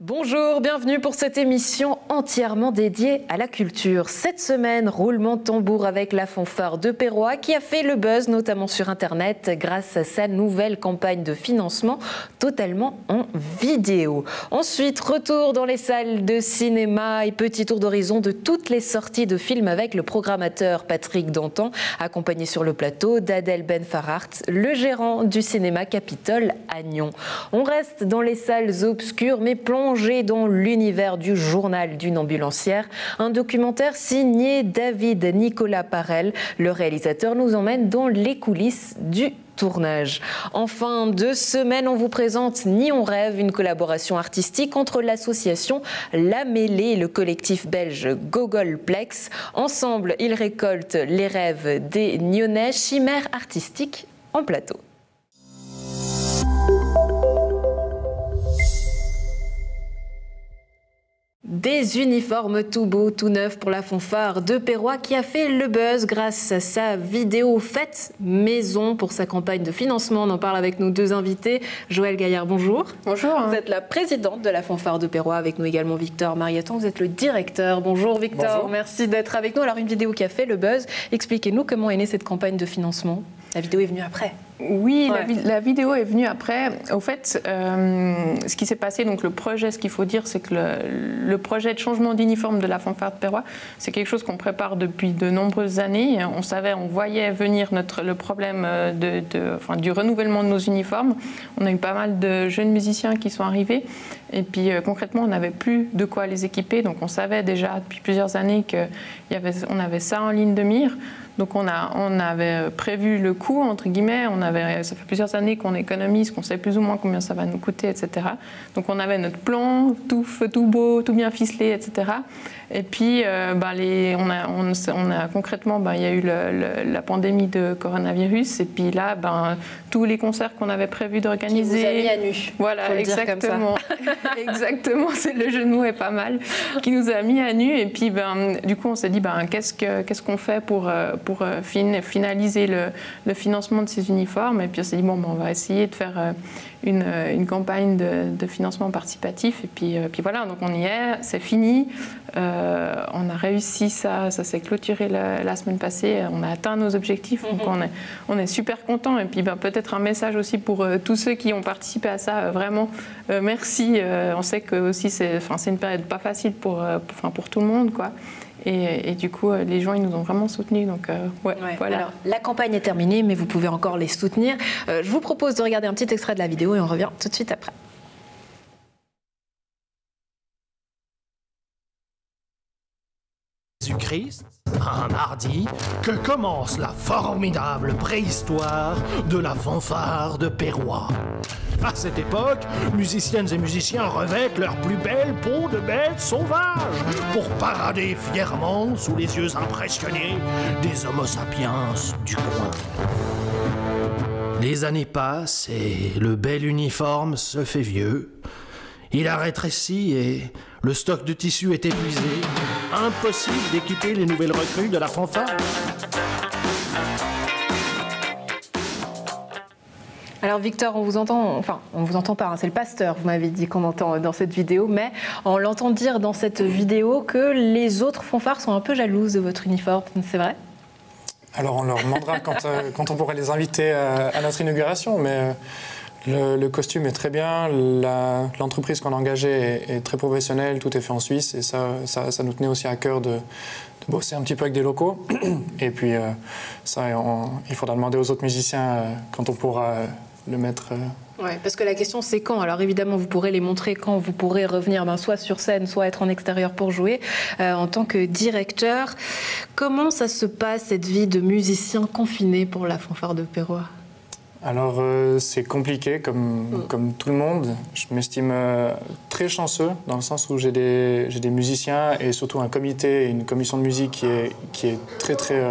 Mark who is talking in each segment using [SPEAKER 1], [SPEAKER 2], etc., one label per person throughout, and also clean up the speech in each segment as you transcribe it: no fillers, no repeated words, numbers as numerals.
[SPEAKER 1] Bonjour, bienvenue pour cette émission entièrement dédiée à la culture. Cette semaine, roulement de tambour avec la fanfare de Perrois qui a fait le buzz, notamment sur Internet, grâce à sa nouvelle campagne de financement totalement en vidéo. Ensuite, retour dans les salles de cinéma et petit tour d'horizon de toutes les sorties de films avec le programmateur Patrick Dantan, accompagné sur le plateau d'Adèle Ben-Farhart, le gérant du cinéma Capitole Agnon. On reste dans les salles obscures, mais plongé dans l'univers du journal d'une ambulancière. Un documentaire signé David Nicolas Parel. Le réalisateur nous emmène dans les coulisses du tournage. En fin de semaine, on vous présente Ni on rêve, une collaboration artistique entre l'association La Mêlée et le collectif belge Gogolplex. Ensemble, ils récoltent les rêves des Nyonnais, chimère artistique en plateau. Des uniformes tout beaux, tout neufs pour la fanfare de Perrois qui a fait le buzz grâce à sa vidéo faite maison pour sa campagne de financement. On en parle avec nos deux invités. Joëlle Gaillard, bonjour.
[SPEAKER 2] Bonjour.
[SPEAKER 1] Vous êtes la présidente de la fanfare de Perrois, avec nous également Victor Marietan. Vous êtes le directeur. Bonjour Victor, bonjour. Merci d'être avec nous. Alors une vidéo qui a fait le buzz. Expliquez-nous comment est née cette campagne de financement. La vidéo est venue après.
[SPEAKER 2] Oui, ouais. la vidéo est venue après. Au fait, ce qui s'est passé, donc le projet, ce qu'il faut dire, c'est que le projet de changement d'uniforme de la fanfare de Perrois, c'est quelque chose qu'on prépare depuis de nombreuses années. On voyait venir le problème du renouvellement de nos uniformes. On a eu pas mal de jeunes musiciens qui sont arrivés. Et puis concrètement, on n'avait plus de quoi les équiper. Donc on savait déjà depuis plusieurs années qu'on avait ça en ligne de mire. Donc on avait prévu le coût, entre guillemets, ça fait plusieurs années qu'on économise, qu'on sait plus ou moins combien ça va nous coûter, etc. Donc on avait notre plan, tout feu, tout beau, tout bien ficelé, etc. Et puis concrètement, il y a eu la pandémie de coronavirus, et puis là, tous les concerts qu'on avait prévu d'organiser...
[SPEAKER 1] Qui vous a mis à nu.
[SPEAKER 2] Voilà, exactement. Exactement, le jeu de mots est pas mal. Qui nous a mis à nu, et puis du coup on s'est dit, qu'est-ce qu'on fait pour finaliser le financement de ces uniformes, et puis on s'est dit on va essayer de faire une campagne de financement participatif, et puis voilà, donc on y est, c'est fini, on a réussi ça s'est clôturé la semaine passée, on a atteint nos objectifs, donc on est super contents, et puis peut-être un message aussi pour tous ceux qui ont participé à ça, vraiment merci, on sait que aussi c'est une période pas facile pour tout le monde, quoi. Et du coup, les gens, ils nous ont vraiment soutenus. Donc, voilà.
[SPEAKER 1] Alors, la campagne est terminée, mais vous pouvez encore les soutenir. Je vous propose de regarder un petit extrait de la vidéo et on revient tout de suite après.
[SPEAKER 3] Jésus-Christ, un mardi, que commence la formidable préhistoire de la fanfare de Perrois. À cette époque, musiciennes et musiciens revêtent leur plus belle peau de bêtes sauvages pour parader fièrement sous les yeux impressionnés des Homo sapiens du coin. Les années passent et le bel uniforme se fait vieux. Il a rétréci et le stock de tissu est épuisé. Impossible d'équiper les nouvelles recrues de la fanfare.
[SPEAKER 1] Alors Victor, on vous entend pas, c'est le pasteur, vous m'avez dit qu'on entend dans cette vidéo, mais on l'entend dire dans cette vidéo que les autres fanfares sont un peu jalouses de votre uniforme, c'est vrai ?
[SPEAKER 4] Alors on leur demandera quand on pourra les inviter à notre inauguration, mais le costume est très bien, l'entreprise qu'on a engagée est très professionnelle, tout est fait en Suisse, et ça nous tenait aussi à cœur de bosser un petit peu avec des locaux. Et puis il faudra demander aux autres musiciens quand on pourra le mettre.
[SPEAKER 1] Oui, parce que la question c'est quand. Alors évidemment vous pourrez les montrer quand vous pourrez revenir soit sur scène, soit être en extérieur pour jouer. En tant que directeur, comment ça se passe cette vie de musicien confiné pour la fanfare de Perrois ?
[SPEAKER 4] Alors c'est compliqué comme tout le monde. Je m'estime très chanceux dans le sens où j'ai des musiciens et surtout un comité et une commission de musique qui est très très...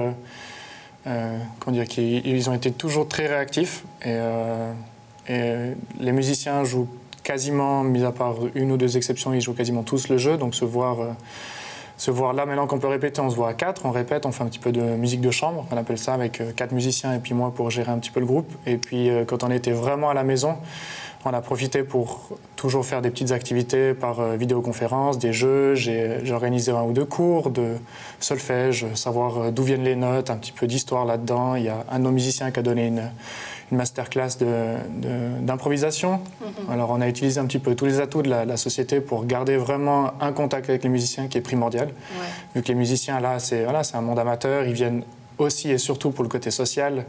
[SPEAKER 4] ils ont été toujours très réactifs et les musiciens jouent quasiment, mis à part une ou deux exceptions, ils jouent quasiment tous le jeu, donc se voir se voir là, maintenant qu'on peut répéter, on se voit à 4, on répète, on fait un petit peu de musique de chambre, on appelle ça, avec 4 musiciens et puis moi pour gérer un petit peu le groupe. Et puis quand on était vraiment à la maison, on a profité pour toujours faire des petites activités par vidéoconférence, des jeux. J'ai organisé 1 ou 2 cours de solfège, savoir d'où viennent les notes, un petit peu d'histoire là-dedans. Il y a un de nos musiciens qui a donné une masterclass d'improvisation. Alors on a utilisé un petit peu tous les atouts de la société pour garder vraiment un contact avec les musiciens qui est primordial. Vu que les musiciens là, c'est un monde amateur, ils viennent aussi et surtout pour le côté social.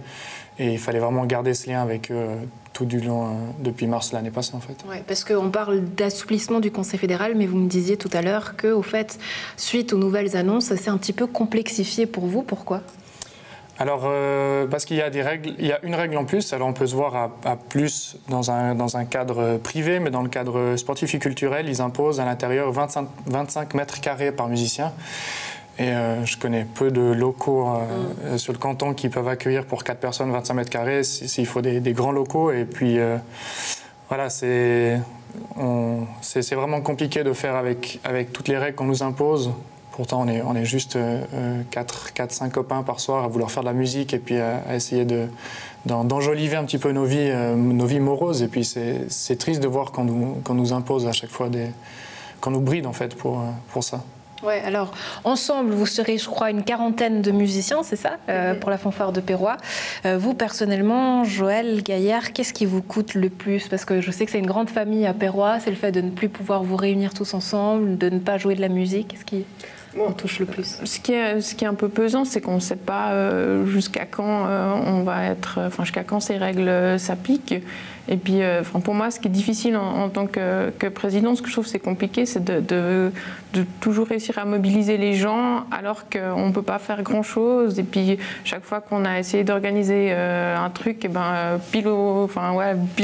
[SPEAKER 4] Et il fallait vraiment garder ce lien avec eux tout du long, depuis mars l'année passée en fait.
[SPEAKER 1] Ouais, parce qu'on parle d'assouplissement du Conseil fédéral, mais vous me disiez tout à l'heure que, au fait, suite aux nouvelles annonces, ça s'est un petit peu complexifié pour vous. Pourquoi ?
[SPEAKER 4] Alors, parce qu'il y a des règles, il y a une règle en plus, alors on peut se voir à plus dans un cadre privé, mais dans le cadre sportif et culturel, ils imposent à l'intérieur 25 mètres carrés par musicien. Et je connais peu de locaux sur le canton qui peuvent accueillir pour 4 personnes 25 mètres carrés. Il faut des grands locaux. Et puis, voilà, c'est vraiment compliqué de faire avec toutes les règles qu'on nous impose. Pourtant, on est juste 4-5 copains par soir à vouloir faire de la musique et puis à essayer d'enjoliver un petit peu nos vies moroses. Et puis, c'est triste de voir qu'on nous impose à chaque fois qu'on nous bride, en fait, pour ça.
[SPEAKER 1] Ouais, alors, ensemble, vous serez, je crois, une quarantaine de musiciens, c'est ça, pour la fanfare de Perrois. Vous, personnellement, Joël Gaillard, qu'est-ce qui vous coûte le plus? Parce que je sais que c'est une grande famille à Perrois, c'est le fait de ne plus pouvoir vous réunir tous ensemble, de ne pas jouer de la musique. Qu'est-ce qui vous touche le plus?
[SPEAKER 2] Ce qui est un peu pesant, c'est qu'on ne sait pas jusqu'à quand on va être, jusqu'à quand ces règles s'appliquent. Et puis, pour moi, ce qui est difficile en tant que président, ce que je trouve c'est compliqué, c'est de toujours réussir à mobiliser les gens alors qu'on ne peut pas faire grand-chose. Et puis, chaque fois qu'on a essayé d'organiser un truc, et pile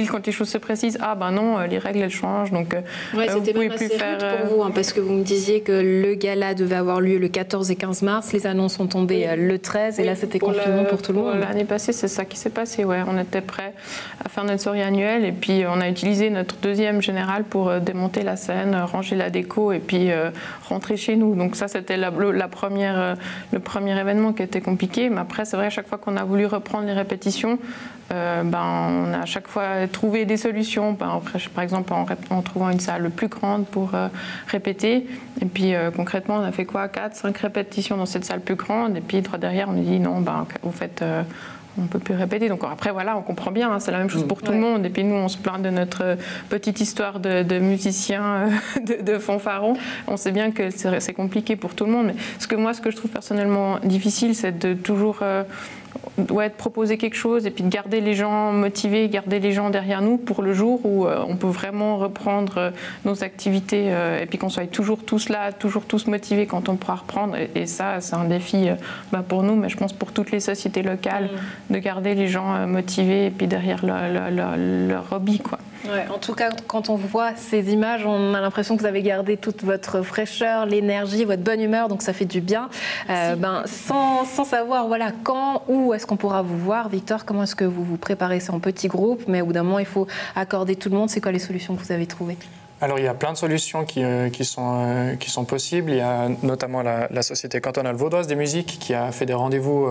[SPEAKER 2] quand les choses se précisent, non, les règles, elles changent. Donc,
[SPEAKER 1] c'était même assez rude pour vous, parce que vous me disiez que le gala devait avoir lieu le 14 et 15 mars. Les annonces sont tombées le 13, et là, c'était confinement pour tout le monde.
[SPEAKER 2] L'année passée, c'est ça qui s'est passé. Ouais. On était prêts à faire notre soirée annuelle, et puis on a utilisé notre deuxième général pour démonter la scène, ranger la déco, et puis rentrer chez nous. Donc ça, c'était le premier événement qui était compliqué. Mais après, c'est vrai, à chaque fois qu'on a voulu reprendre les répétitions, on a à chaque fois trouvé des solutions. Par exemple, en trouvant une salle plus grande pour répéter. Et puis concrètement, on a fait quoi, 4-5 répétitions dans cette salle plus grande. Et puis derrière, on a dit non, au fait, on ne peut plus répéter. Donc après, voilà, on comprend bien, c'est la même chose pour tout le monde. Et puis nous, on se plaint de notre petite histoire de musiciens, de fanfarons. On sait bien que c'est compliqué pour tout le monde. Mais ce que je trouve personnellement difficile, c'est de toujours de proposer quelque chose et puis de garder les gens motivés, garder les gens derrière nous pour le jour où on peut vraiment reprendre nos activités et puis qu'on soit toujours tous là, toujours tous motivés quand on pourra reprendre. Et ça, c'est un défi pour nous, mais je pense pour toutes les sociétés locales, de garder les gens motivés et puis derrière leur hobby, quoi.
[SPEAKER 1] Ouais, en tout cas, quand on voit ces images, on a l'impression que vous avez gardé toute votre fraîcheur, l'énergie, votre bonne humeur, donc ça fait du bien. Sans savoir quand, où est-ce qu'on pourra vous voir, Victor, comment est-ce que vous vous préparez? C'est en petits groupes, mais au bout d'un moment, il faut accorder tout le monde. C'est quoi les solutions que vous avez trouvées?
[SPEAKER 4] Alors, il y a plein de solutions qui sont possibles. Il y a notamment la Société cantonale vaudoise des musiques qui a fait des rendez-vous,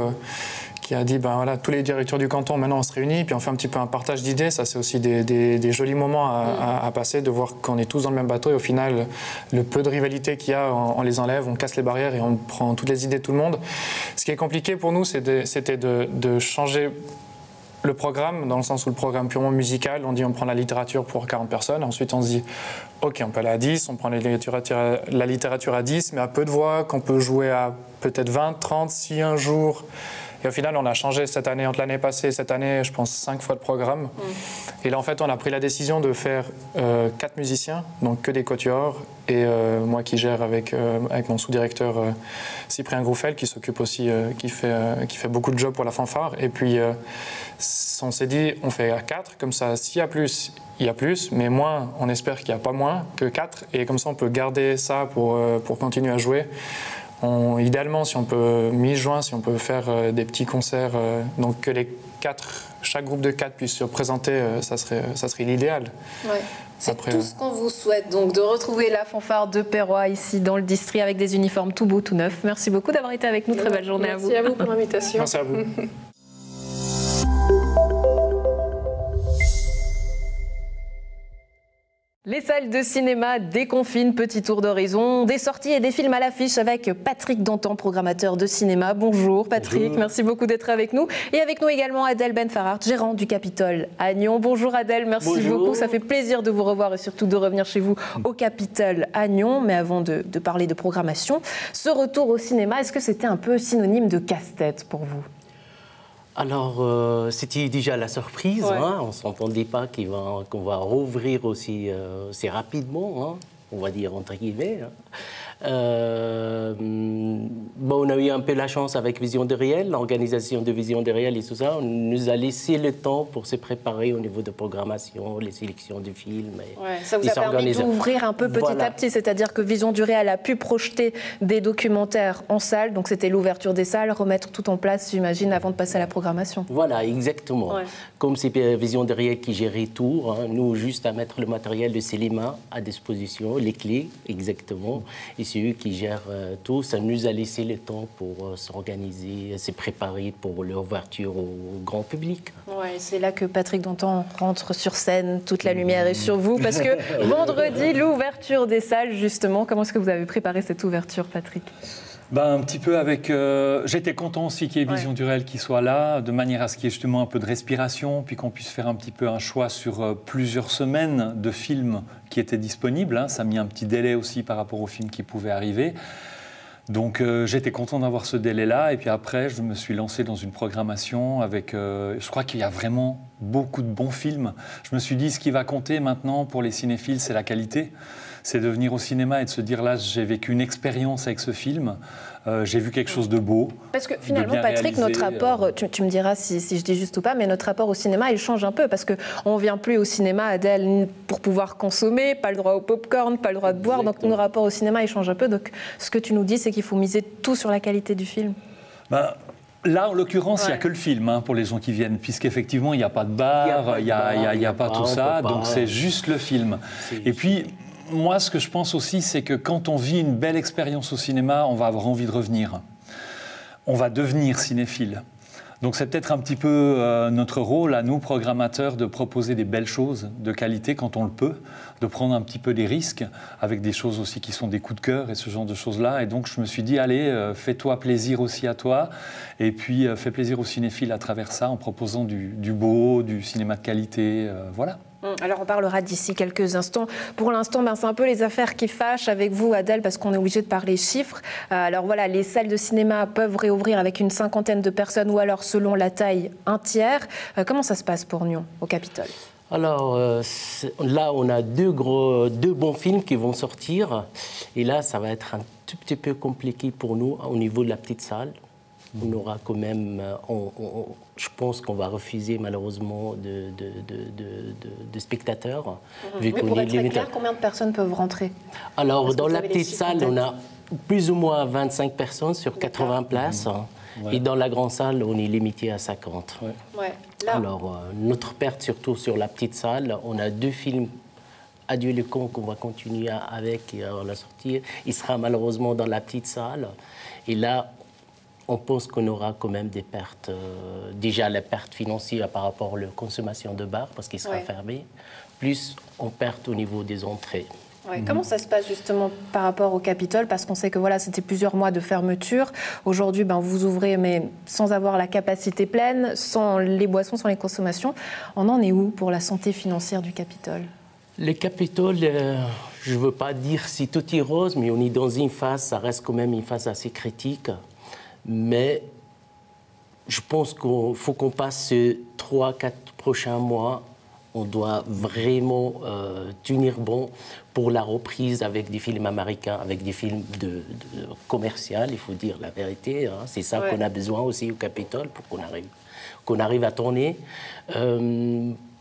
[SPEAKER 4] qui a dit, tous les directeurs du canton, maintenant on se réunit, puis on fait un petit peu un partage d'idées. Ça, c'est aussi des jolis moments à passer, de voir qu'on est tous dans le même bateau. Et au final, le peu de rivalité qu'il y a, on les enlève, on casse les barrières et on prend toutes les idées de tout le monde. Ce qui est compliqué pour nous, c'était de changer le programme, dans le sens où le programme purement musical, on dit on prend la littérature pour 40 personnes, ensuite on se dit ok, on peut aller à 10, on prend la littérature à 10, mais à peu de voix, qu'on peut jouer à peut-être 20, 30, si un jour. Et au final, on a changé cette année, entre l'année passée et cette année, je pense 5 fois de programme. Et là, en fait, on a pris la décision de faire 4 musiciens, donc que des quatuors, et moi qui gère avec mon sous-directeur Cyprien Grouffel, qui s'occupe aussi, qui fait beaucoup de jobs pour la fanfare. Et puis, on s'est dit, on fait à 4, comme ça, s'il y a plus, il y a plus, mais moins, on espère qu'il n'y a pas moins que 4, et comme ça, on peut garder ça pour continuer à jouer. Idéalement, si on peut, mi-juin, si on peut faire des petits concerts, donc que les 4 chaque groupe de 4 puisse se représenter, ça serait l'idéal.
[SPEAKER 1] Ouais. C'est tout ce qu'on vous souhaite, donc de retrouver la fanfare de Perrois ici dans le district avec des uniformes tout beaux, tout neufs. Merci beaucoup d'avoir été avec nous. Très belle journée à vous.
[SPEAKER 2] Merci à vous pour l'invitation.
[SPEAKER 4] Merci à vous.
[SPEAKER 1] Les salles de cinéma déconfinent, petit tour d'horizon, des sorties et des films à l'affiche avec Patrick Dantan, programmateur de cinéma. Bonjour Patrick, bonjour. Merci beaucoup d'être avec nous. Et avec nous également Adèle Benfarhart, gérant du Capitole à Nyon. Bonjour Adèle, merci beaucoup, ça fait plaisir de vous revoir et surtout de revenir chez vous au Capitole à Nyon. Mais avant de parler de programmation, ce retour au cinéma, est-ce que c'était un peu synonyme de casse-tête pour vous ?
[SPEAKER 5] Alors, c'était déjà la surprise. Ouais. Hein. On ne s'entendait pas qu'on va rouvrir aussi rapidement, hein, on va dire entre guillemets. Hein. On a eu un peu la chance avec Vision de Réel, l'organisation de Vision de Réel et tout ça. On nous a laissé le temps pour se préparer au niveau de programmation, les sélections de films.
[SPEAKER 1] Ça vous a permis d'ouvrir un peu petit à petit, c'est-à-dire que Vision du Réel a pu projeter des documentaires en salle, donc c'était l'ouverture des salles, remettre tout en place, j'imagine, avant de passer à la programmation.
[SPEAKER 5] Voilà, exactement. Ouais. Comme c'est Vision de Réel qui gérait tout, hein, nous juste à mettre le matériel de cinéma à disposition, les clés, exactement. Et c'est eux qui gèrent tout. Ça nous a laissé le temps pour s'organiser, se préparer pour l'ouverture au grand public.
[SPEAKER 1] Ouais, c'est là que Patrick Dantan rentre sur scène, toute la lumière est sur vous, parce que vendredi, l'ouverture des salles, justement. Comment est-ce que vous avez préparé cette ouverture, Patrick ?
[SPEAKER 6] Un petit peu avec... J'étais content aussi qu'il y ait Vision du Réel qui soit là, de manière à ce qu'il y ait justement un peu de respiration, puis qu'on puisse faire un petit peu un choix sur plusieurs semaines de films qui étaient disponibles. Hein. Ça a mis un petit délai aussi par rapport aux films qui pouvaient arriver. Donc j'étais content d'avoir ce délai-là. Et puis après, je me suis lancé dans une programmation avec... je crois qu'il y a vraiment beaucoup de bons films. Je me suis dit, ce qui va compter maintenant pour les cinéphiles, c'est la qualité. C'est de venir au cinéma et de se dire, là, j'ai vécu une expérience avec ce film, j'ai vu quelque chose de beau.
[SPEAKER 1] Parce que finalement, Patrick, notre rapport, tu me diras si je dis juste ou pas, mais notre rapport au cinéma, il change un peu, parce qu'on ne vient plus au cinéma, Adèle, pour pouvoir consommer, pas le droit au popcorn, pas le droit de boire, exactement. Donc nos rapports au cinéma, ils changent un peu. Donc ce que tu nous dis, c'est qu'il faut miser tout sur la qualité du film.
[SPEAKER 6] Là, en l'occurrence, il n'y a que le film hein, pour les gens qui viennent, puisqu'effectivement, il n'y a pas de bar, il n'y a pas tout ça, donc c'est juste le film. Et puis... Moi, ce que je pense aussi, c'est que quand on vit une belle expérience au cinéma, on va avoir envie de revenir. On va devenir cinéphile. Donc c'est peut-être un petit peu notre rôle, à nous, programmateurs, de proposer des belles choses de qualité quand on le peut, de prendre un petit peu des risques, avec des choses aussi qui sont des coups de cœur et ce genre de choses-là. Et donc je me suis dit, allez, fais-toi plaisir aussi à toi, et puis fais plaisir aux cinéphiles à travers ça, en proposant du beau, du cinéma de qualité, voilà.
[SPEAKER 1] Alors on parlera d'ici quelques instants. Pour l'instant, c'est un peu les affaires qui fâchent avec vous, Adèle, parce qu'on est obligé de parler chiffres. Alors voilà, les salles de cinéma peuvent réouvrir avec une 50aine de personnes, ou alors selon la taille, un tiers. Comment ça se passe pour Nyon, au Capitole ?
[SPEAKER 5] Alors là, on a deux bons films qui vont sortir. Et là, ça va être un tout petit peu compliqué pour nous au niveau de la petite salle. On aura quand même, je pense qu'on va refuser malheureusement de spectateurs.
[SPEAKER 1] Mais pour être très clair, combien de personnes peuvent rentrer ?
[SPEAKER 5] Alors, dans la petite salle, on a plus ou moins 25 personnes sur 80 places. Ouais. Et dans la grande salle, on est limité à 50.
[SPEAKER 1] Ouais. Là...
[SPEAKER 5] Alors, notre perte, surtout sur la petite salle, on a 2 films. Adieu le con qu'on va continuer avec et à la sortir. Il sera malheureusement dans la petite salle. Et là, on pense qu'on aura quand même des pertes, déjà la perte financière par rapport à la consommation de bar, parce qu'il sera fermé, plus on perd au niveau des entrées.
[SPEAKER 1] Ouais. Comment ça se passe justement par rapport au Capitole ? Parce qu'on sait que voilà, c'était plusieurs mois de fermeture. Aujourd'hui, vous ouvrez, mais sans avoir la capacité pleine, sans les boissons, sans les consommations. On en est où pour la santé financière du Capitole ?
[SPEAKER 5] Le Capitole, je ne veux pas dire si tout est rose, mais on est dans une phase, ça reste quand même une phase assez critique. Mais je pense qu'il faut qu'on passe ces 3-4 prochains mois. On doit vraiment tenir bon pour la reprise avec des films américains, avec des films commerciaux, il faut dire la vérité. Hein. C'est ça qu'on a besoin aussi au Capitole pour qu'on arrive à tourner.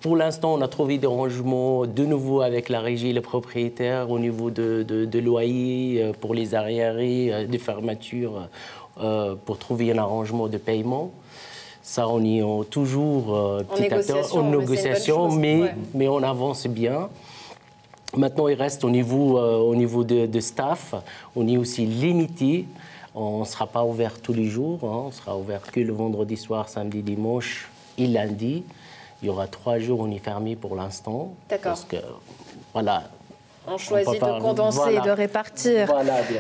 [SPEAKER 5] Pour l'instant, on a trouvé des rangements de nouveau avec la régie et le propriétaire au niveau de loyer pour les arriérés, de fermeture. Pour trouver un arrangement de paiement. Ça, on y est toujours
[SPEAKER 1] en négociation,
[SPEAKER 5] mais on avance bien. Maintenant, il reste au niveau de staff, on est aussi limité. On ne sera pas ouvert tous les jours, hein. On sera ouvert que le vendredi soir, samedi, dimanche et lundi. Il y aura 3 jours, on est fermé pour l'instant.
[SPEAKER 1] D'accord.
[SPEAKER 5] Parce que, voilà.
[SPEAKER 1] On choisit de condenser et de répartir.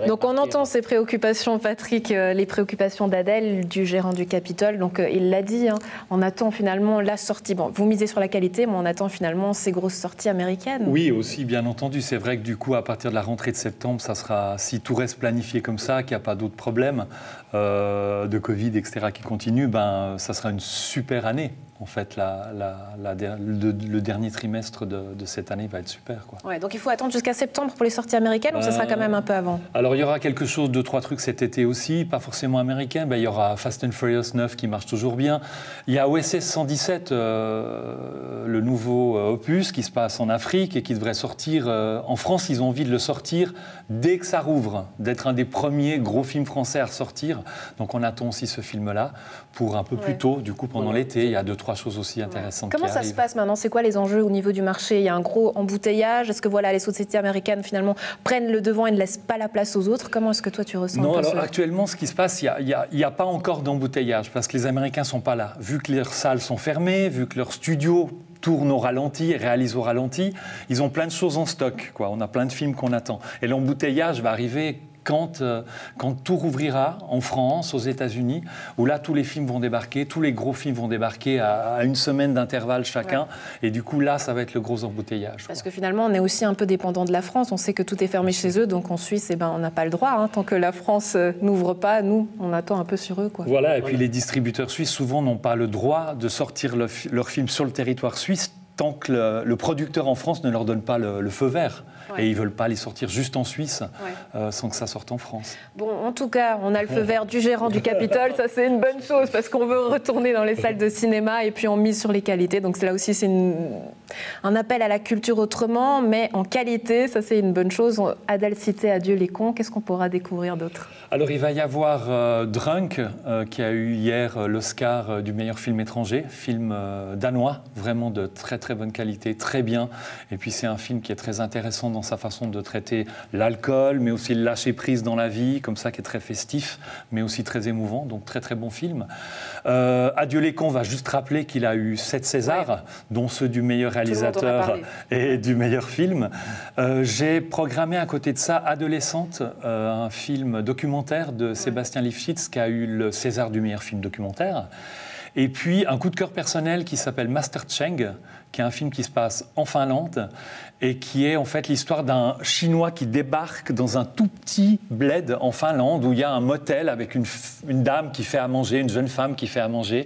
[SPEAKER 1] Donc on entend ces préoccupations, Patrick, les préoccupations d'Adèle, du gérant du Capitole. Donc il l'a dit, hein, on attend finalement la sortie. Bon, vous misez sur la qualité, mais on attend finalement ces grosses sorties américaines.
[SPEAKER 6] Oui, aussi, bien entendu. C'est vrai que du coup, à partir de la rentrée de septembre, ça sera, si tout reste planifié comme ça, qu'il n'y a pas d'autres problèmes de Covid, etc., qui continuent, ben, ça sera une super année. En fait, le dernier trimestre de cette année va être super, quoi.
[SPEAKER 1] Ouais, donc il faut attendre jusqu'à septembre pour les sorties américaines ou ce sera quand même un peu avant?
[SPEAKER 6] Alors il y aura quelque chose, 2-3 trucs cet été aussi, pas forcément américain. Ben, il y aura Fast and Furious 9 qui marche toujours bien. Il y a OSS 117, le nouveau opus qui se passe en Afrique et qui devrait sortir. En France, ils ont envie de le sortir dès que ça rouvre, d'être un des premiers gros films français à ressortir. Donc on attend aussi ce film-là pour un peu plus tôt, du coup pendant l'été. Il y a 2-3 choses aussi intéressantes.
[SPEAKER 1] Comment ça se passe maintenant? C'est quoi les enjeux au niveau du marché? Il y a un gros embouteillage. Est-ce que voilà, les sociétés américaines finalement prennent le devant et ne laissent pas la place aux autres? Comment est-ce que toi tu ressens?
[SPEAKER 6] Non, alors actuellement, ce qui se passe, il n'y a pas encore d'embouteillage parce que les Américains ne sont pas là. Vu que leurs salles sont fermées, vu que leurs studios tournent au ralenti, réalisent au ralenti, ils ont plein de choses en stock, quoi. On a plein de films qu'on attend. Et l'embouteillage va arriver quand tout rouvrira en France, aux États-Unis, où là, tous les films vont débarquer, tous les gros films vont débarquer à une semaine d'intervalle chacun. Ouais. Et du coup, là, ça va être le gros embouteillage.
[SPEAKER 1] Parce que finalement, on est aussi un peu dépendant de la France. On sait que tout est fermé chez eux. Donc en Suisse, on n'a pas le droit. Hein. Tant que la France n'ouvre pas, nous, on attend un peu sur eux, quoi.
[SPEAKER 6] Voilà, et puis les distributeurs suisses, souvent, n'ont pas le droit de sortir leur film sur le territoire suisse tant que le producteur en France ne leur donne pas le feu vert. Ouais. Et ils ne veulent pas les sortir juste en Suisse, sans que ça sorte en France.
[SPEAKER 1] Bon, en tout cas, on a le feu vert du gérant du Capitole. Ça, c'est une bonne chose parce qu'on veut retourner dans les salles de cinéma et puis on mise sur les qualités. Donc là aussi, c'est un appel à la culture autrement, mais en qualité. Ça, c'est une bonne chose. Adèle citait Adieu les cons. Qu'est-ce qu'on pourra découvrir d'autre?
[SPEAKER 6] Alors, il va y avoir Drunk, qui a eu hier l'Oscar du meilleur film étranger, film danois, vraiment de très très bonne qualité, très bien. Et puis, c'est un film qui est très intéressant dans sa façon de traiter l'alcool, mais aussi le lâcher-prise dans la vie, comme ça, qui est très festif, mais aussi très émouvant. Donc, très, très bon film. Adieu les cons va juste rappeler qu'il a eu 7 Césars, dont ceux du meilleur réalisateur et du meilleur film. J'ai programmé à côté de ça Adolescente, un film documentaire de Sébastien Lifshitz, qui a eu le César du meilleur film documentaire. Et puis, un coup de cœur personnel qui s'appelle Master Cheng, qui est un film qui se passe en Finlande et qui est en fait l'histoire d'un Chinois qui débarque dans un tout petit bled en Finlande où il y a un motel avec une dame qui fait à manger, une jeune femme qui fait à manger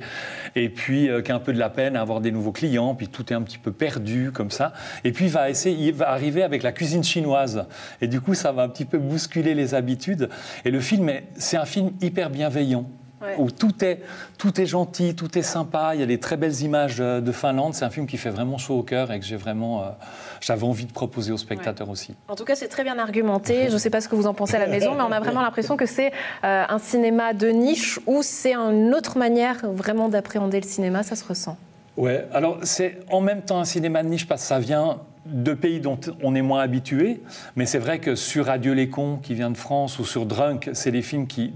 [SPEAKER 6] et puis qui a un peu de la peine à avoir des nouveaux clients, puis tout est un petit peu perdu comme ça. Et puis il va arriver avec la cuisine chinoise et du coup ça va un petit peu bousculer les habitudes. Et le film, c'est un film hyper bienveillant. Ouais. Où tout est gentil, tout est sympa, il y a des très belles images de Finlande. C'est un film qui fait vraiment chaud au cœur et que j'avais envie de proposer aux spectateurs aussi.
[SPEAKER 1] En tout cas, c'est très bien argumenté. Je ne sais pas ce que vous en pensez à la maison, mais on a vraiment l'impression que c'est un cinéma de niche ou c'est une autre manière vraiment d'appréhender le cinéma, ça se ressent.
[SPEAKER 6] Ouais, alors c'est en même temps un cinéma de niche parce que ça vient de pays dont on est moins habitué, mais c'est vrai que sur Adieu les cons qui vient de France ou sur Drunk, c'est des films qui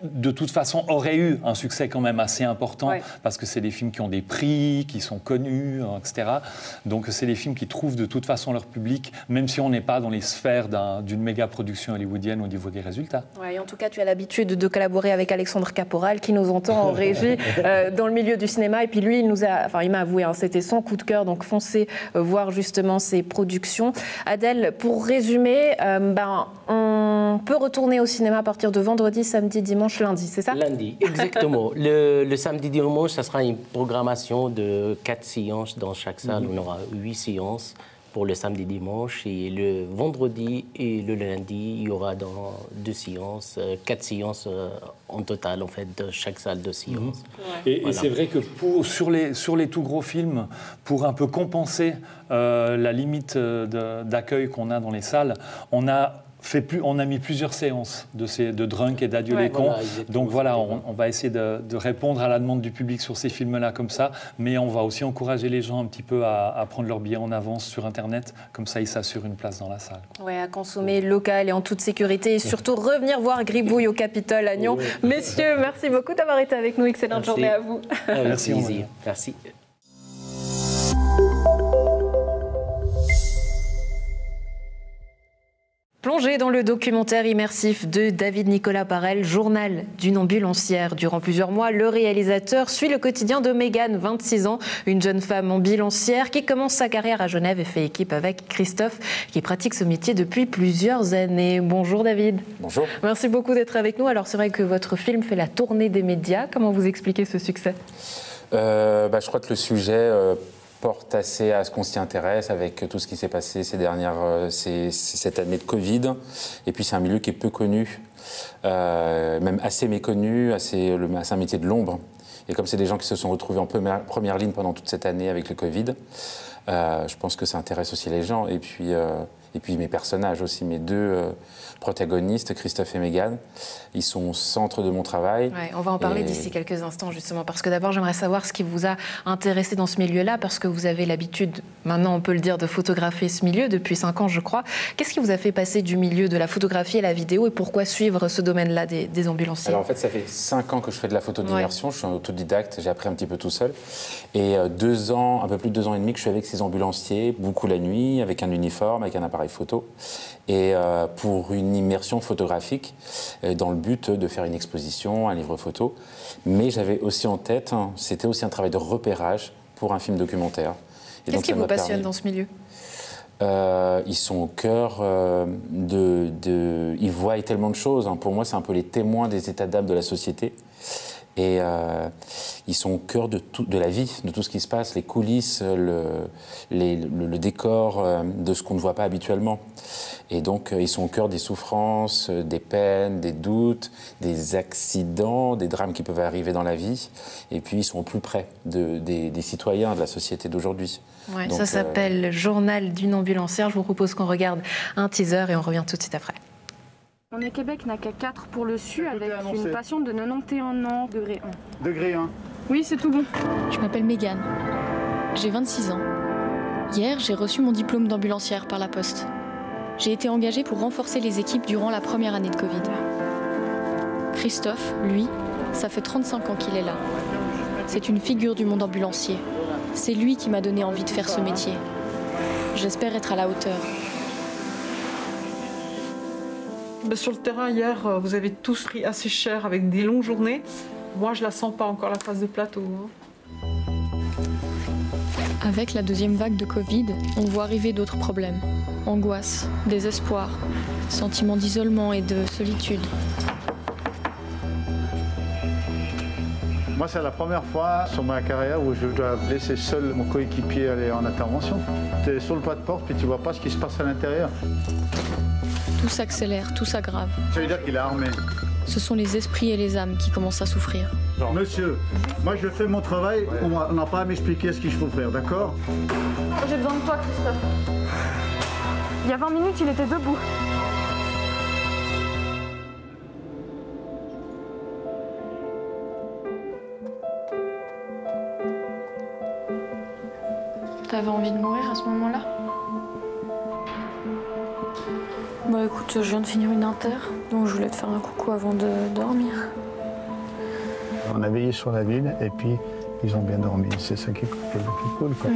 [SPEAKER 6] de toute façon, aurait eu un succès quand même assez important, parce que c'est des films qui ont des prix, qui sont connus, etc. Donc, c'est des films qui trouvent de toute façon leur public, même si on n'est pas dans les sphères d'une méga production hollywoodienne au niveau des résultats.
[SPEAKER 1] Ouais, et en tout cas, tu as l'habitude de collaborer avec Alexandre Caporal, qui nous entend en régie dans le milieu du cinéma. Et puis lui, il m'a avoué, c'était son coup de cœur, donc foncez voir justement ses productions. Adèle, pour résumer, on peut retourner au cinéma à partir de vendredi, samedi, dimanche, lundi, c'est ça?
[SPEAKER 5] Lundi, exactement. Le samedi, dimanche, ça sera une programmation de 4 séances dans chaque salle. On aura 8 séances pour le samedi, dimanche. Et le vendredi et le lundi, il y aura dans 2 séances, 4 séances en total, en fait, de chaque salle de séance.
[SPEAKER 6] Et c'est vrai que sur les tout gros films, pour un peu compenser la limite d'accueil qu'on a dans les salles, on a on a mis plusieurs séances de Drunk et d'Adieu les cons. Donc voilà, on va essayer de répondre à la demande du public sur ces films-là comme ça, mais on va aussi encourager les gens un petit peu à prendre leur billet en avance sur Internet, comme ça ils s'assurent une place dans la salle.
[SPEAKER 1] Oui, à consommer local et en toute sécurité, et surtout revenir voir Gribouille au Capitole à Nyon. Messieurs, merci beaucoup d'avoir été avec nous. Excellente journée à vous.
[SPEAKER 6] Merci.
[SPEAKER 5] Merci.
[SPEAKER 1] Plongé dans le documentaire immersif de David Nicolas Parel, Journal d'une ambulancière. Durant plusieurs mois, le réalisateur suit le quotidien de Mégane, 26 ans, une jeune femme ambulancière qui commence sa carrière à Genève et fait équipe avec Christophe, qui pratique ce métier depuis plusieurs années. Bonjour David.
[SPEAKER 7] Bonjour.
[SPEAKER 1] Merci beaucoup d'être avec nous. Alors c'est vrai que votre film fait la tournée des médias. Comment vous expliquez ce succès ?
[SPEAKER 7] Je crois que le sujet porte assez à ce qu'on s'y intéresse avec tout ce qui s'est passé cette année de Covid. Et puis c'est un milieu qui est peu connu, même assez méconnu, c'est un métier de l'ombre. Et comme c'est des gens qui se sont retrouvés en première ligne pendant toute cette année avec le Covid, je pense que ça intéresse aussi les gens. Et puis mes personnages aussi, mes deux protagonistes, Christophe et Mégane, ils sont au centre de mon travail.
[SPEAKER 1] Ouais, on va en parler d'ici quelques instants justement, parce que d'abord j'aimerais savoir ce qui vous a intéressé dans ce milieu-là, parce que vous avez l'habitude, maintenant on peut le dire, de photographier ce milieu depuis 5 ans je crois. Qu'est-ce qui vous a fait passer du milieu de la photographie à la vidéo et pourquoi suivre ce domaine-là des ambulanciers ?
[SPEAKER 7] Alors en fait ça fait 5 ans que je fais de la photo d'immersion, je suis un autodidacte, j'ai appris un petit peu tout seul. Et un peu plus de 2 ans et demi que je suis avec ces ambulanciers, beaucoup la nuit, avec un uniforme, avec un appareil photo, et pour une immersion photographique, dans le but de faire une exposition, un livre photo. Mais j'avais aussi en tête, c'était aussi un travail de repérage pour un film documentaire.
[SPEAKER 1] Qu'est-ce qui vous passionne dans ce milieu ?
[SPEAKER 7] Ils sont au cœur ils voient tellement de choses. Pour moi, c'est un peu les témoins des états d'âme de la société. Et ils sont au cœur de la vie, de tout ce qui se passe, les coulisses, le décor de ce qu'on ne voit pas habituellement. Et donc, ils sont au cœur des souffrances, des peines, des doutes, des accidents, des drames qui peuvent arriver dans la vie. Et puis, ils sont au plus près des citoyens, de la société d'aujourd'hui.
[SPEAKER 1] Ouais, ça s'appelle Journal d'une ambulancière. Je vous propose qu'on regarde un teaser et on revient tout de suite après.
[SPEAKER 8] On est Québec n'a qu'à 4 pour le SU avec une patiente de 91 ans, degré 1.
[SPEAKER 9] Degré 1.
[SPEAKER 8] Oui, c'est tout bon.
[SPEAKER 10] Je m'appelle Mégane. J'ai 26 ans. Hier, j'ai reçu mon diplôme d'ambulancière par la poste. J'ai été engagée pour renforcer les équipes durant la première année de Covid. Christophe, lui, ça fait 35 ans qu'il est là. C'est une figure du monde ambulancier. C'est lui qui m'a donné envie de faire ce métier. J'espère être à la hauteur.
[SPEAKER 11] Sur le terrain, hier, vous avez tous pris assez cher avec des longues journées. Moi, je la sens pas encore, la phase de plateau.
[SPEAKER 10] Avec la deuxième vague de Covid, on voit arriver d'autres problèmes. Angoisse, désespoir, sentiment d'isolement et de solitude.
[SPEAKER 9] Moi, c'est la première fois sur ma carrière où je dois laisser seul mon coéquipier aller en intervention. Tu es sur le pas de porte puis tu vois pas ce qui se passe à l'intérieur.
[SPEAKER 10] Tout s'accélère, tout s'aggrave.
[SPEAKER 9] Ça veut dire qu'il est armé.
[SPEAKER 10] Ce sont les esprits et les âmes qui commencent à souffrir.
[SPEAKER 9] Monsieur, moi je fais mon travail, on n'a pas à m'expliquer ce qu'il faut faire, d'accord ?
[SPEAKER 8] J'ai besoin de toi, Christophe. Il y a 20 minutes, il était debout.
[SPEAKER 10] T'avais envie de mourir à ce moment-là ? Bah écoute, je viens de finir une inter, donc je voulais te faire un coucou avant de dormir.
[SPEAKER 9] On a veillé sur la ville et puis ils ont bien dormi. C'est ça qui est cool, quoi.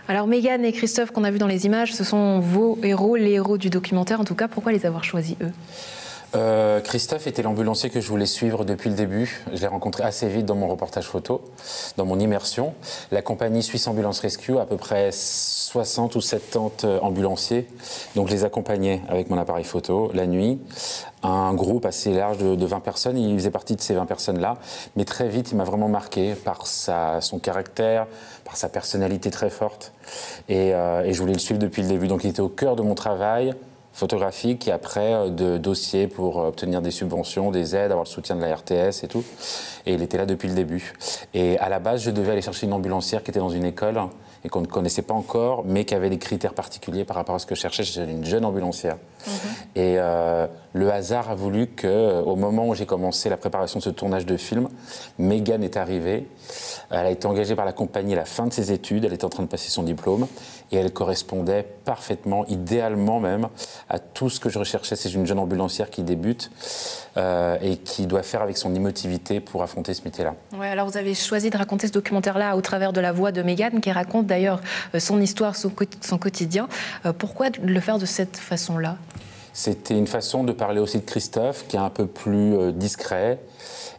[SPEAKER 1] Alors Mégane et Christophe qu'on a vus dans les images, ce sont vos héros, les héros du documentaire. En tout cas, pourquoi les avoir choisis eux ?
[SPEAKER 7] Christophe était l'ambulancier que je voulais suivre depuis le début. Je l'ai rencontré assez vite dans mon reportage photo, dans mon immersion. La compagnie Suisse Ambulance Rescue a à peu près 60 ou 70 ambulanciers. Donc je les accompagnais avec mon appareil photo la nuit. Un groupe assez large de 20 personnes. Il faisait partie de ces 20 personnes-là. Mais très vite, il m'a vraiment marqué par son caractère, par sa personnalité très forte. Et je voulais le suivre depuis le début. Donc il était au cœur de mon travail, photographique et après de dossiers pour obtenir des subventions, des aides, avoir le soutien de la RTS et tout. Et il était là depuis le début. Et à la base, je devais aller chercher une ambulancière qui était dans une école et qu'on ne connaissait pas encore, mais qui avait des critères particuliers par rapport à ce que je cherchais. J'étais une jeune ambulancière. Et le hasard a voulu qu'au moment où j'ai commencé la préparation de ce tournage de film, Mégane est arrivée. Elle a été engagée par la compagnie à la fin de ses études. Elle était en train de passer son diplôme. Et elle correspondait parfaitement, idéalement même, à tout ce que je recherchais. C'est une jeune ambulancière qui débute et qui doit faire avec son émotivité pour affronter ce métier-là.
[SPEAKER 1] Ouais, alors vous avez choisi de raconter ce documentaire-là au travers de la voix de Mégane, qui raconte d'ailleurs son histoire, son quotidien. Pourquoi le faire de cette façon-là ?
[SPEAKER 7] C'était une façon de parler aussi de Christophe, qui est un peu plus discret.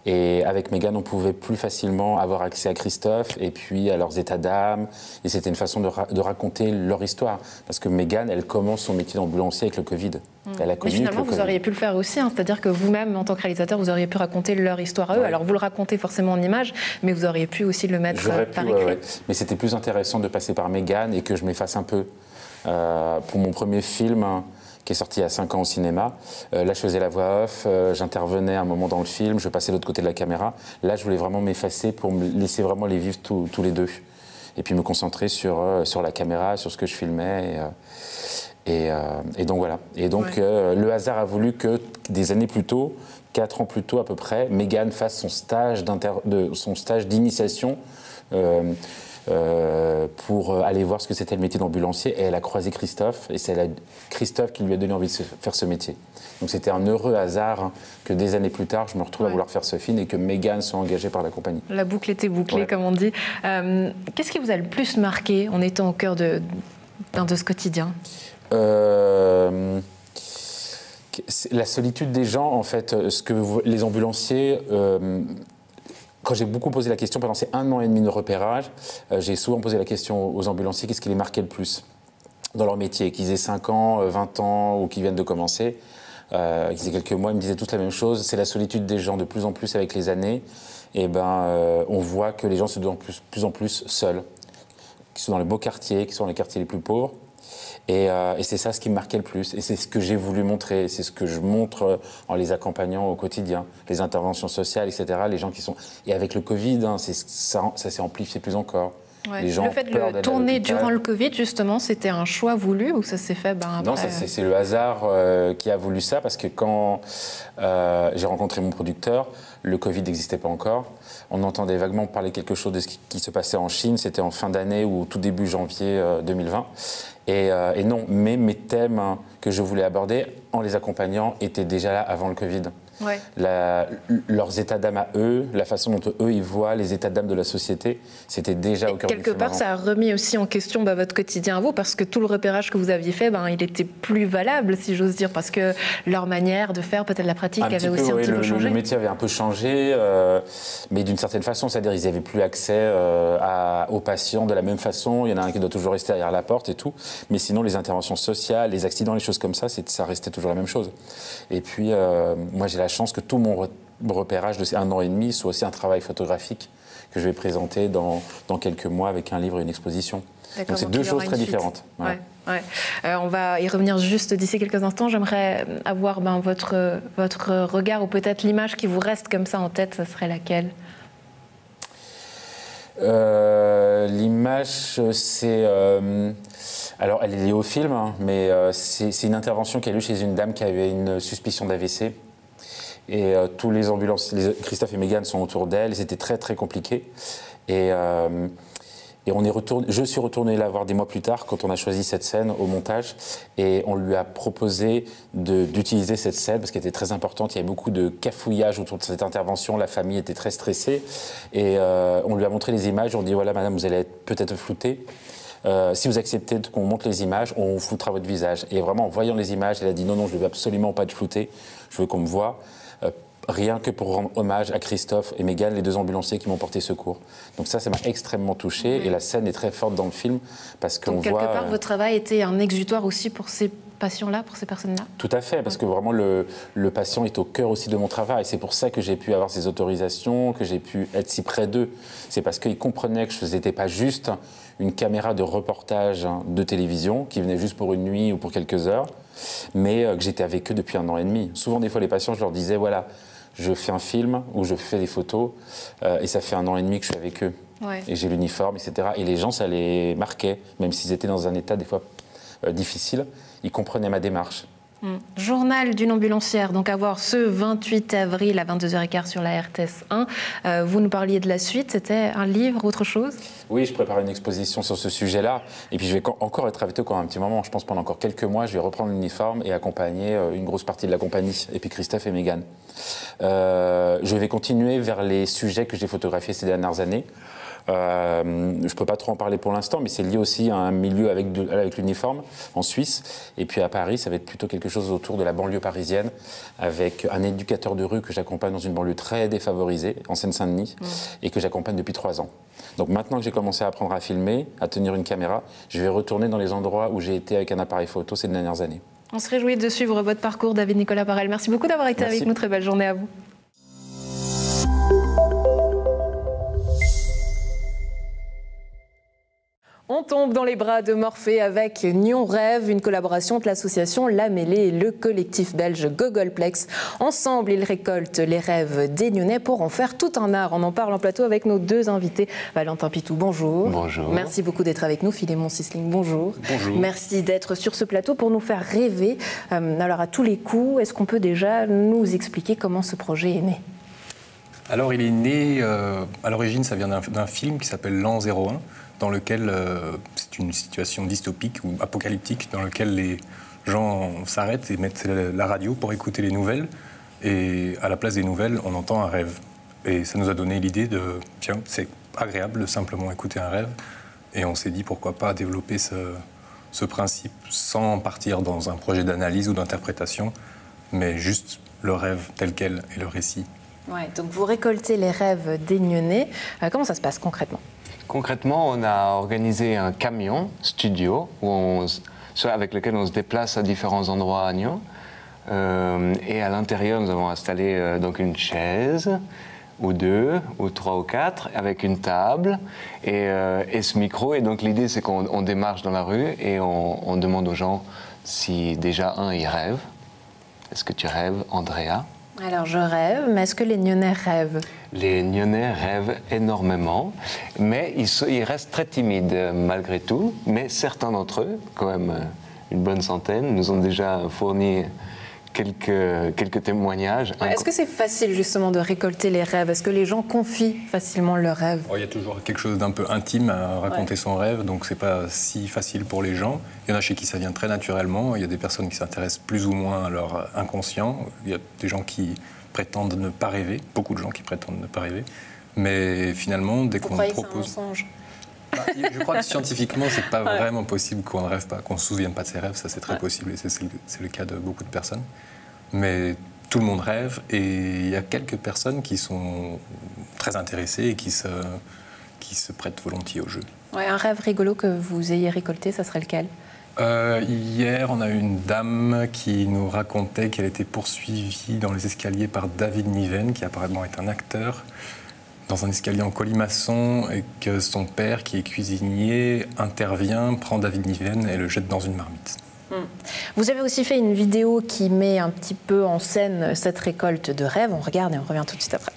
[SPEAKER 7] Et avec Mégane, on pouvait plus facilement avoir accès à Christophe et puis à leurs états d'âme. Et c'était une façon de raconter leur histoire. Parce que Mégane, elle commence son métier d'ambulancier avec le Covid. Elle a connu
[SPEAKER 1] Mais finalement, vous auriez pu le faire aussi. C'est-à-dire que vous-même, en tant que réalisateur, vous auriez pu raconter leur histoire à eux. Ouais. Alors, vous le racontez forcément en images, mais vous auriez pu aussi le mettre par écrit. Ouais.
[SPEAKER 7] Mais c'était plus intéressant de passer par Mégane et que je m'efface un peu. Pour mon premier film, qui est sorti il y a 5 ans au cinéma. Là, je faisais la voix off, j'intervenais un moment dans le film, je passais de l'autre côté de la caméra. Là, je voulais vraiment m'effacer pour me laisser vraiment les vivre tous les deux. Et puis me concentrer sur la caméra, sur ce que je filmais. Et donc voilà. Et donc le hasard a voulu que des années plus tôt, 4 ans plus tôt à peu près, Mégane fasse son stage d'initiation pour aller voir ce que c'était le métier d'ambulancier. Et elle a croisé Christophe, et c'est Christophe qui lui a donné envie de faire ce métier. Donc c'était un heureux hasard que des années plus tard, je me retrouve à vouloir faire ce film et que Mégane soit engagée par la compagnie.
[SPEAKER 1] La boucle était bouclée, comme on dit. Qu'est-ce qui vous a le plus marqué en étant au cœur de ce quotidien ?
[SPEAKER 7] La solitude des gens, en fait, ce que les ambulanciers... Quand j'ai beaucoup posé la question, pendant ces 1 an et demi de repérage, j'ai souvent posé la question aux ambulanciers, qu'est-ce qui les marquait le plus dans leur métier, qu'ils aient 5 ans, 20 ans ou qu'ils viennent de commencer, qu'ils aient quelques mois, ils me disaient tous la même chose, c'est la solitude des gens. De plus en plus avec les années, et on voit que les gens se deviennent de plus en plus seuls, qui sont dans les beaux quartiers, qui sont dans les quartiers les plus pauvres. Et c'est ça ce qui me marquait le plus. Et c'est ce que j'ai voulu montrer. C'est ce que je montre en les accompagnant au quotidien. Les interventions sociales, etc. Les gens qui sont... Et avec le Covid, ça s'est amplifié plus encore.
[SPEAKER 1] Ouais. Les gens le fait de le tourner durant le Covid, justement, c'était un choix voulu ou ça s'est fait après...
[SPEAKER 7] Non, c'est le hasard qui a voulu ça. Parce que quand j'ai rencontré mon producteur, le Covid n'existait pas encore. On entendait vaguement parler quelque chose de ce qui se passait en Chine. C'était en fin d'année ou tout début janvier 2020. Et non, mais mes thèmes que je voulais aborder en les accompagnant étaient déjà là avant le Covid. Ouais. Leurs états d'âme à eux, la façon dont eux ils voient les états d'âme de la société, c'était déjà au cœur du film.
[SPEAKER 1] Quelque part, ça a remis aussi en question votre quotidien à vous, parce que tout le repérage que vous aviez fait, il était plus valable, si j'ose dire, parce que leur manière de faire, peut-être la pratique, avait aussi un petit peu changé.
[SPEAKER 7] Le métier avait un peu changé, mais d'une certaine façon, c'est-à-dire ils n'avaient plus accès aux patients de la même façon. Il y en a un qui doit toujours rester derrière la porte et tout, mais sinon les interventions sociales, les accidents, les choses comme ça, ça restait toujours la même chose. Et puis moi j'ai la chance que tout mon repérage de ces 1 an et demi soit aussi un travail photographique que je vais présenter dans quelques mois avec un livre et une exposition. Donc c'est 2 choses très différentes.
[SPEAKER 1] Voilà. Ouais. On va y revenir juste d'ici quelques instants. J'aimerais avoir votre regard ou peut-être l'image qui vous reste comme ça en tête, ça serait laquelle ?
[SPEAKER 7] L'image, c'est... alors, elle est liée au film, mais c'est une intervention qui a lieu chez une dame qui avait une suspicion d'AVC. Et tous les ambulanciers, Christophe et Mégane sont autour d'elle, et c'était très très compliqué. Et je suis retourné la voir des mois plus tard, quand on a choisi cette scène au montage, et on lui a proposé d'utiliser cette scène, parce qu'elle était très importante. Il y avait beaucoup de cafouillage autour de cette intervention, la famille était très stressée, et on lui a montré les images, on dit voilà madame, vous allez être peut-être floutée. Si vous acceptez qu'on montre les images, on flouttera votre visage. Et vraiment, en voyant les images, elle a dit non, je ne veux absolument pas être floutée, je veux qu'on me voie. Rien que pour rendre hommage à Christophe et Mégane, les 2 ambulanciers qui m'ont porté secours. Donc ça m'a extrêmement touché, et la scène est très forte dans le film parce qu'on voit...
[SPEAKER 1] Quelque part, votre travail était un exutoire aussi pour ces patients-là, pour ces personnes-là ?
[SPEAKER 7] Tout à fait, parce que vraiment le patient est au cœur aussi de mon travail. C'est pour ça que j'ai pu avoir ces autorisations, que j'ai pu être si près d'eux. C'est parce qu'ils comprenaient que je n'étais pas juste une caméra de reportage de télévision qui venait juste pour une nuit ou pour quelques heures. mais que j'étais avec eux depuis 1 an et demi. Souvent, des fois, les patients, je leur disais, voilà, je fais un film ou je fais des photos, et ça fait 1 an et demi que je suis avec eux. Ouais. Et j'ai l'uniforme, etc. Et les gens, ça les marquait, même s'ils étaient dans un état, des fois, difficile, ils comprenaient ma démarche.
[SPEAKER 1] Journal d'une ambulancière, donc à voir ce 28 avril à 22h15 sur la RTS 1. Vous nous parliez de la suite, c'était un livre, autre chose?
[SPEAKER 7] Oui, je prépare une exposition sur ce sujet-là. Et puis je vais encore être avec eux pendant un petit moment. Je pense pendant encore quelques mois, je vais reprendre l'uniforme et accompagner une grosse partie de la compagnie. Et puis Christophe et Mégane. Je vais continuer vers les sujets que j'ai photographiés ces dernières années. Je ne peux pas trop en parler pour l'instant, mais c'est lié aussi à un milieu avec l'uniforme en Suisse. Et puis à Paris, ça va être plutôt quelque chose autour de la banlieue parisienne, avec un éducateur de rue que j'accompagne dans une banlieue très défavorisée, en Seine-Saint-Denis, et que j'accompagne depuis 3 ans. Donc maintenant que j'ai commencé à apprendre à filmer, à tenir une caméra, je vais retourner dans les endroits où j'ai été avec un appareil photo ces dernières années.
[SPEAKER 1] On se réjouit de suivre votre parcours, David Nicolas Parel. Merci beaucoup d'avoir été avec nous. Très belle journée à vous. On tombe dans les bras de Morphée avec Nyon Rêve, une collaboration entre l'association La Mêlée et le collectif belge Gogolplex. Ensemble, ils récoltent les rêves des Nyonnais pour en faire tout un art. On en parle en plateau avec nos 2 invités. Valentin Pitou, bonjour.
[SPEAKER 12] Bonjour.
[SPEAKER 1] Merci beaucoup d'être avec nous. Philémon Sisling, bonjour.
[SPEAKER 12] Bonjour.
[SPEAKER 1] Merci d'être sur ce plateau pour nous faire rêver. Alors, à tous les coups, est-ce qu'on peut déjà nous expliquer comment ce projet est né ?
[SPEAKER 12] Alors, il est né, à l'origine, ça vient d'un film qui s'appelle L'An 01, dans lequel c'est une situation dystopique ou apocalyptique, dans lequel les gens s'arrêtent et mettent la radio pour écouter les nouvelles. Et à la place des nouvelles, on entend un rêve. Et ça nous a donné l'idée de, tiens, c'est agréable de simplement écouter un rêve. Et on s'est dit, pourquoi pas développer ce principe sans partir dans un projet d'analyse ou d'interprétation, mais juste le rêve tel quel et le récit.
[SPEAKER 1] Ouais, donc vous récoltez les rêves des Nyonnais. Comment ça se passe concrètement ?
[SPEAKER 13] Concrètement, on a organisé un camion studio avec lequel on se déplace à différents endroits à Nyon. Et à l'intérieur, nous avons installé donc une chaise, ou 2, ou 3 ou 4, avec une table et ce micro. Et donc l'idée, c'est qu'on démarche dans la rue et on demande aux gens si déjà, ils rêvent. Est-ce que tu rêves, Andrea ?
[SPEAKER 1] Alors je rêve, mais est-ce que les Nyonnais rêvent ?
[SPEAKER 13] Les Nyonnais rêvent énormément, mais ils restent très timides malgré tout. Mais certains d'entre eux, quand même une bonne centaine, nous ont déjà fourni quelques témoignages.
[SPEAKER 1] Est-ce que c'est facile justement de récolter les rêves ? Est-ce que les gens confient facilement leurs rêves ?
[SPEAKER 12] Il y a toujours quelque chose d'un peu intime à raconter son rêve, donc c'est pas si facile pour les gens. Il y en a chez qui ça vient très naturellement, il y a des personnes qui s'intéressent plus ou moins à leur inconscient, il y a des gens qui prétendent ne pas rêver, beaucoup de gens qui prétendent ne pas rêver, mais finalement, dès qu'on propose...
[SPEAKER 1] Vous croyez que c'est un mensonge ?
[SPEAKER 12] Je crois que scientifiquement, c'est pas vraiment possible qu'on ne rêve pas, qu'on ne se souvienne pas de ses rêves, ça c'est très possible, et c'est le cas de beaucoup de personnes. Mais tout le monde rêve, et il y a quelques personnes qui sont très intéressées et qui se prêtent volontiers au jeu.
[SPEAKER 1] Ouais, un rêve rigolo que vous ayez récolté, ça serait lequel ?
[SPEAKER 12] Hier, on a eu une dame qui nous racontait qu'elle était poursuivie dans les escaliers par David Niven, qui apparemment est un acteur, dans un escalier en colimaçon, et que son père, qui est cuisinier, intervient, prend David Niven et le jette dans une marmite.
[SPEAKER 1] Vous avez aussi fait une vidéo qui met un petit peu en scène cette récolte de rêves. On regarde et on revient tout de suite après.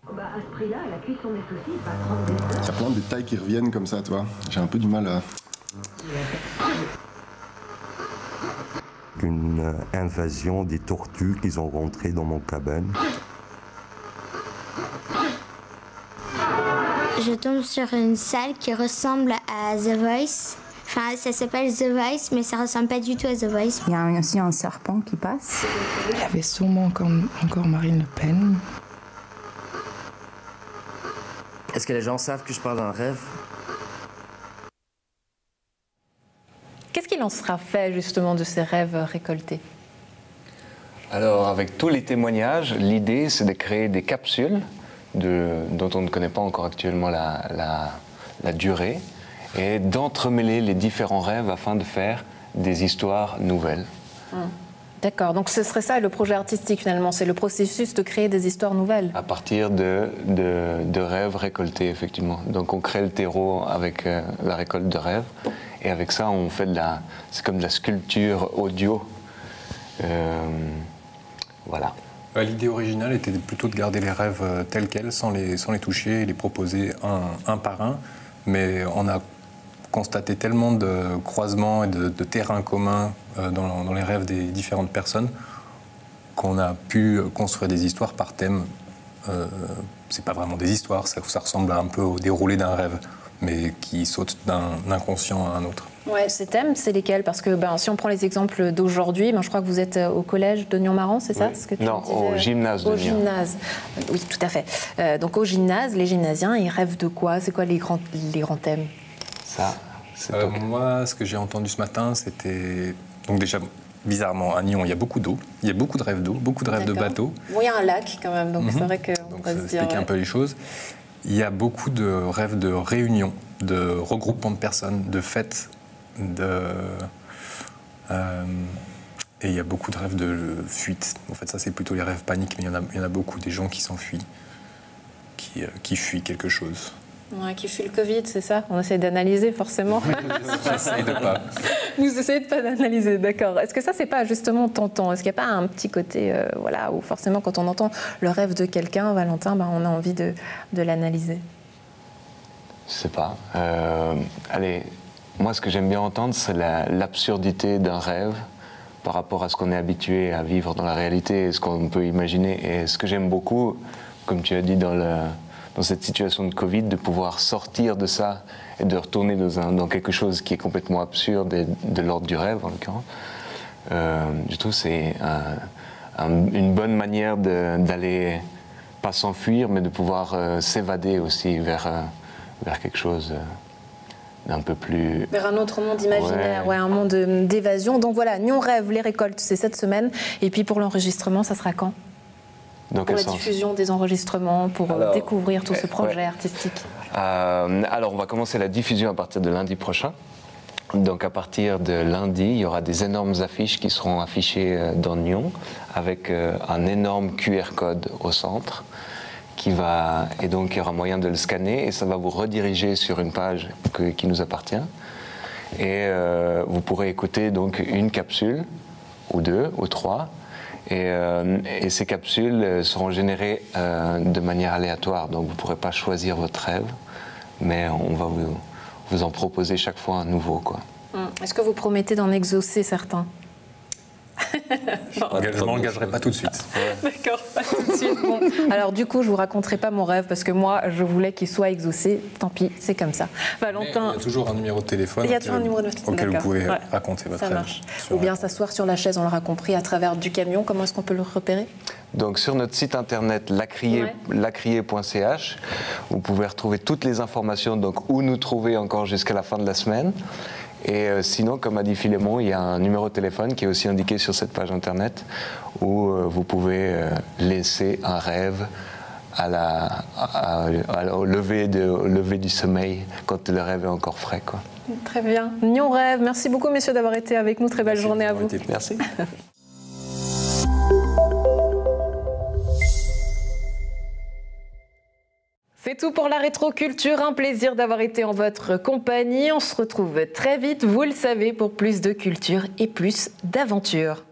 [SPEAKER 14] À ce prix-là, la cuisson des saucisses va prendre des heures.
[SPEAKER 15] Il y a plein de détails qui reviennent comme ça, tu vois. J'ai un peu du mal à...
[SPEAKER 16] Une invasion des tortues qui ont rentré dans mon cabane.
[SPEAKER 17] Je tombe sur une salle qui ressemble à The Voice. Enfin, ça s'appelle The Voice, mais ça ressemble pas du tout à The Voice.
[SPEAKER 18] Il y a aussi un serpent qui passe. Il y avait sûrement encore Marine Le Pen.
[SPEAKER 19] Est-ce que les gens savent que je parle d'un rêve?
[SPEAKER 1] Qu'est-ce qu'il en sera fait justement de ces rêves récoltés?
[SPEAKER 13] Alors, avec tous les témoignages, l'idée c'est de créer des capsules dont on ne connaît pas encore actuellement la durée, et d'entremêler les différents rêves afin de faire des histoires nouvelles.
[SPEAKER 1] D'accord, donc ce serait ça le projet artistique finalement, c'est le processus de créer des histoires nouvelles.
[SPEAKER 13] À partir de rêves récoltés, effectivement. Donc on crée le terreau avec la récolte de rêves, et avec ça, on fait c'est comme de la sculpture audio. Voilà.
[SPEAKER 12] L'idée originale était plutôt de garder les rêves tels quels, sans les toucher, et les proposer un par un. Mais on a constaté tellement de croisements et de terrains communs dans les rêves des différentes personnes qu'on a pu construire des histoires par thème. C'est pas vraiment des histoires, ça ressemble un peu au déroulé d'un rêve, mais qui saute d'un inconscient à un autre.
[SPEAKER 1] Ouais, ces thèmes, c'est lesquels? Parce que si on prend les exemples d'aujourd'hui, je crois que vous êtes au collège de Nyon-Marans, c'est ça?
[SPEAKER 13] Oui. Non, au gymnase de Nyon. Au
[SPEAKER 1] gymnase, oui, tout à fait. Donc au gymnase, les gymnasiens, ils rêvent de quoi? C'est quoi les grands thèmes?
[SPEAKER 13] Ça,
[SPEAKER 12] moi, ce que j'ai entendu ce matin, c'était... Donc déjà, bizarrement, à Nyon, il y a beaucoup d'eau, il y a beaucoup de rêves d'eau, beaucoup de rêves de bateaux.
[SPEAKER 1] Bon, il y a un lac quand même, donc c'est vrai qu'on peut se dire...
[SPEAKER 12] Ça explique un peu les choses. Il y a beaucoup de rêves de réunions, de regroupements de personnes, de fêtes, et il y a beaucoup de rêves de fuite. En fait, ça, c'est plutôt les rêves paniques, mais il y en a beaucoup, des gens qui s'enfuient, qui fuient quelque chose.
[SPEAKER 1] Ouais, qui fuit le Covid, c'est ça? On essaie d'analyser, forcément.
[SPEAKER 12] J'essaie de pas.
[SPEAKER 1] Vous essayez de pas d'analyser, d'accord. Est-ce que ça, c'est pas justement tentant? Est-ce qu'il n'y a pas un petit côté, où forcément, quand on entend le rêve de quelqu'un, Valentin, on a envie de l'analyser?
[SPEAKER 13] Je sais pas. Allez, moi, ce que j'aime bien entendre, c'est l'absurdité d'un rêve par rapport à ce qu'on est habitué à vivre dans la réalité et ce qu'on peut imaginer. Et ce que j'aime beaucoup, comme tu as dit dans cette situation de Covid, de pouvoir sortir de ça et de retourner dans quelque chose qui est complètement absurde et de l'ordre du rêve, en l'occurrence. Je trouve que c'est une bonne manière d'aller, pas s'enfuir, mais de pouvoir s'évader aussi vers quelque chose d'un peu plus...
[SPEAKER 1] Vers un autre monde imaginaire, un monde d'évasion. Donc voilà, Nyon Rêve, les récoltes, c'est cette semaine. Et puis pour l'enregistrement, ça sera quand? Pour la diffusion des enregistrements, pour découvrir tout ce projet artistique.
[SPEAKER 13] Alors, on va commencer la diffusion à partir de lundi prochain. Donc, à partir de lundi, il y aura des énormes affiches qui seront affichées dans Nyon, avec un énorme QR code au centre, et donc il y aura moyen de le scanner, et ça va vous rediriger sur une page qui nous appartient. Et vous pourrez écouter donc une capsule, ou deux, ou trois. Et ces capsules seront générées de manière aléatoire, donc vous ne pourrez pas choisir votre rêve, mais on va vous en proposer chaque fois un nouveau, quoi.
[SPEAKER 1] Est-ce que vous promettez d'en exaucer certains?
[SPEAKER 12] Je ne m'engagerai pas tout de suite.
[SPEAKER 1] D'accord, pas tout de suite. Bon. Alors du coup, je ne vous raconterai pas mon rêve parce que moi, je voulais qu'il soit exaucé. Tant pis, c'est comme ça. Valentin...
[SPEAKER 12] Il y a toujours un numéro de téléphone auquel vous pouvez raconter votre rêve.
[SPEAKER 1] Ça marche. Ou bien s'asseoir sur la chaise, on l'aura compris, à travers du camion. Comment est-ce qu'on peut le repérer?
[SPEAKER 13] Donc sur notre site internet lacrier.ch, vous pouvez retrouver toutes les informations, donc où nous trouver encore jusqu'à la fin de la semaine. Et sinon, comme a dit Philémon, il y a un numéro de téléphone qui est aussi indiqué sur cette page internet où vous pouvez laisser un rêve au lever du sommeil quand le rêve est encore frais, quoi.
[SPEAKER 1] Très bien. Nyon Rêve, merci beaucoup messieurs d'avoir été avec nous. Très belle journée à vous.
[SPEAKER 13] Merci.
[SPEAKER 1] C'est tout pour la rétroculture, un plaisir d'avoir été en votre compagnie. On se retrouve très vite, vous le savez, pour plus de culture et plus d'aventure.